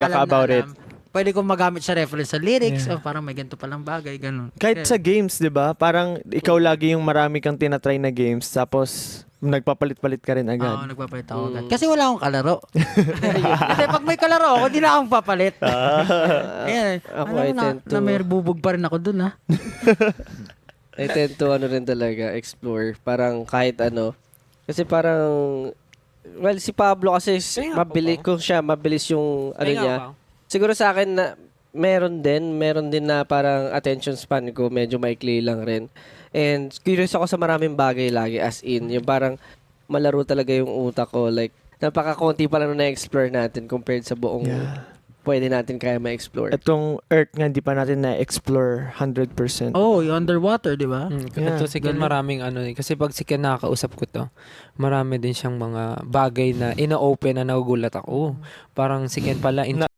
ka lang na about it. alam, pwede kong magamit sa reference sa lyrics, parang may ganito palang bagay, ganun. Kahit sa games, di ba? Parang ikaw lagi yung marami kang tinatry na games, tapos nagpapalit-palit ka rin Oo, agad. nagpapalit ako agad. Kasi wala akong kalaro. Kasi pag may kalaro ako, di na akong papalit. Ayan. Ako, Alam I mo na, tend to- na may bubog pa rin ako dun, ha? I tend to rin talaga, explore. Parang kahit ano. Kasi parang, well, si Pablo kasi mabilis kung siya, mabilis yung ano Pahinga niya. ako. Siguro sa akin na meron din na parang attention span ko medyo maikli lang rin. And curious ako sa maraming bagay lagi, as in, yung parang malaro talaga yung utak ko. Like, napaka-konti pa lang na-explore natin compared sa buong pwede natin kaya ma-explore. Itong Earth nga, di pa natin na-explore 100%. Oh, yung underwater, di ba? Yeah, Ito si Ken, maraming ano eh. Kasi pag si Ken nakakausap ko to, marami din siyang mga bagay na ina-open na nagugulat ako. Parang si Ken pala